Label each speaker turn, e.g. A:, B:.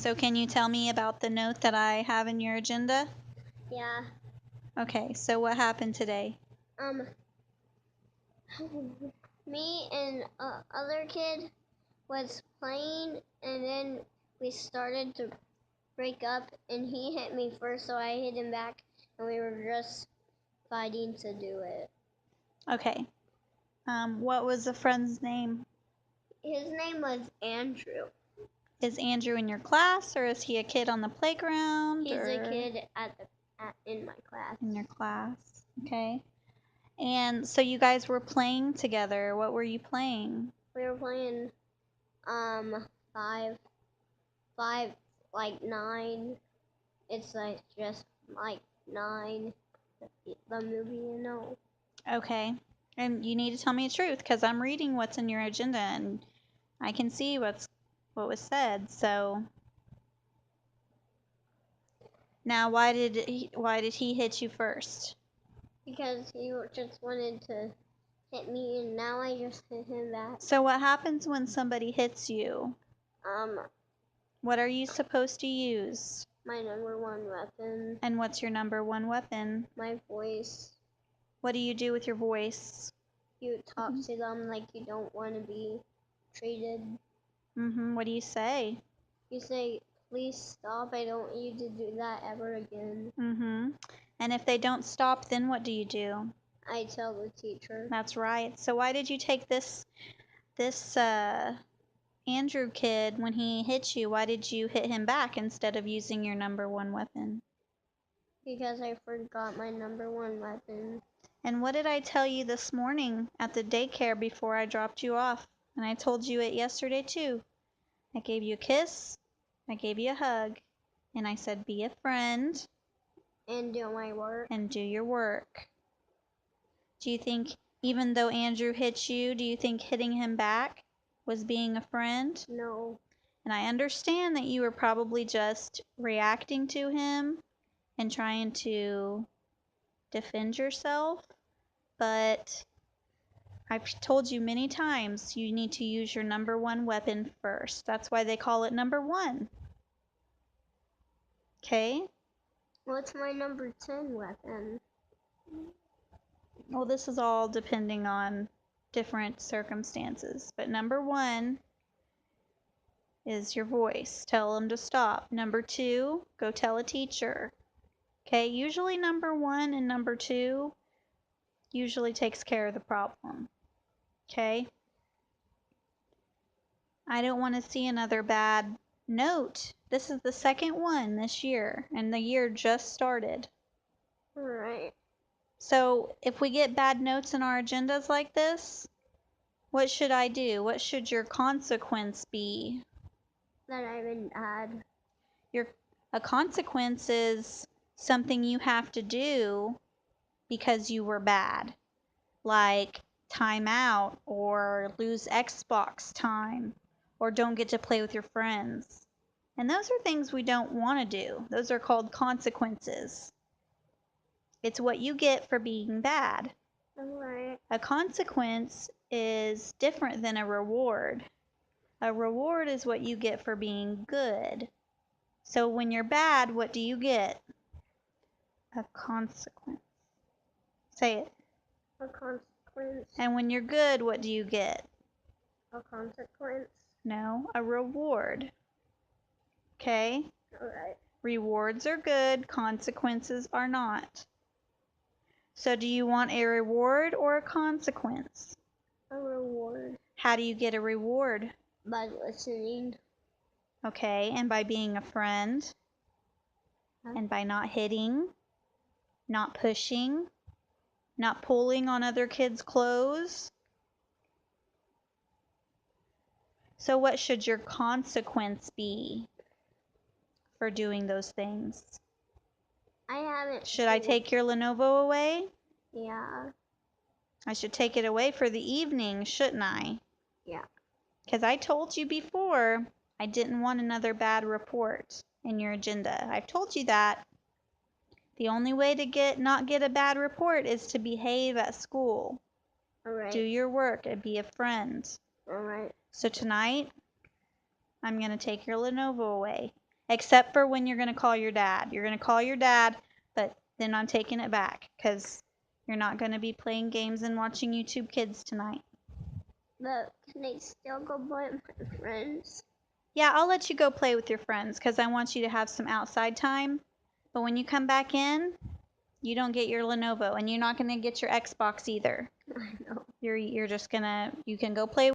A: So can you tell me about the note that I have in your agenda?
B: Yeah.
A: Okay, so what happened today?
B: Me and other kid was playing, and then we started to break up, and he hit me first, so I hit him back, and we were just fighting to do it.
A: Okay. What was the friend's name?
B: His name was Andrew.
A: Is Andrew in your class, or is he a kid on the playground?
B: He's a kid in my class.
A: In your class. Okay. And so you guys were playing together. What were you playing?
B: We were playing five, like 9. It's like just like 9. The movie, you know.
A: Okay. And you need to tell me the truth because I'm reading what's in your agenda and I can see what was said. So now why did he hit you first?
B: Because he just wanted to hit me, and now I just hit him back.
A: So what happens when somebody hits you? What are you supposed to use?
B: My number 1 weapon.
A: And what's your number 1 weapon?
B: My voice.
A: What do you do with your voice?
B: You talk to them like you don't want to be treated.
A: What do you say?
B: You say, please stop, I don't want you to do that ever again.
A: And if they don't stop, then what do you do?
B: I tell the teacher.
A: That's right. So why did you take this Andrew kid, when he hit you, why did you hit him back instead of using your number 1 weapon?
B: Because I forgot my number 1 weapon.
A: And what did I tell you this morning at the daycare before I dropped you off? And I told you it yesterday too. I gave you a kiss, I gave you a hug, and I said be a friend.
B: And do my work.
A: And do your work. Do you think, even though Andrew hit you, do you think hitting him back was being a friend?
B: No.
A: And I understand that you were probably just reacting to him and trying to defend yourself, but I've told you many times you need to use your number 1 weapon first. That's why they call it number 1. Okay?
B: What's my number 10 weapon?
A: Well, this is all depending on different circumstances, but number 1 is your voice. Tell them to stop. Number 2, go tell a teacher. Okay, usually number 1 and number 2 usually takes care of the problem. Okay? I don't want to see another bad note. This is the second one this year, and the year just started.
B: Alright.
A: So if we get bad notes in our agendas like this, what should I do? What should your consequence be?
B: That I've been bad.
A: A consequence is something you have to do because you were bad, like time out or lose Xbox time or don't get to play with your friends. And those are things we don't want to do. Those are called consequences. It's what you get for being bad.
B: Alright.
A: A consequence is different than a reward. A reward is what you get for being good. So when you're bad, what do you get? A consequence. Say it.
B: A consequence.
A: And when you're good, what do you get?
B: A consequence.
A: No, a reward. Okay?
B: Alright.
A: Rewards are good, consequences are not. So do you want a reward or a consequence?
B: A reward.
A: How do you get a reward?
B: By listening.
A: Okay, and by being a friend, and by not hitting, not pushing, not pulling on other kids' clothes. So what should your consequence be for doing those things?
B: I haven't.
A: Should I take your Lenovo away?
B: Yeah.
A: I should take it away for the evening, shouldn't I?
B: Yeah.
A: Because I told you before I didn't want another bad report in your agenda. I've told you that. The only way to not get a bad report is to behave at school.
B: Alright.
A: Do your work and be a friend.
B: Alright.
A: So tonight, I'm going to take your Lenovo away. except for when you're going to call your dad. You're going to call your dad, but then I'm taking it back because you're not going to be playing games and watching YouTube Kids tonight.
B: But can I still go play with my friends?
A: Yeah, I'll let you go play with your friends because I want you to have some outside time. But when you come back in, you don't get your Lenovo and you're not going to get your Xbox either.
B: I know.
A: You're just going to, you can go play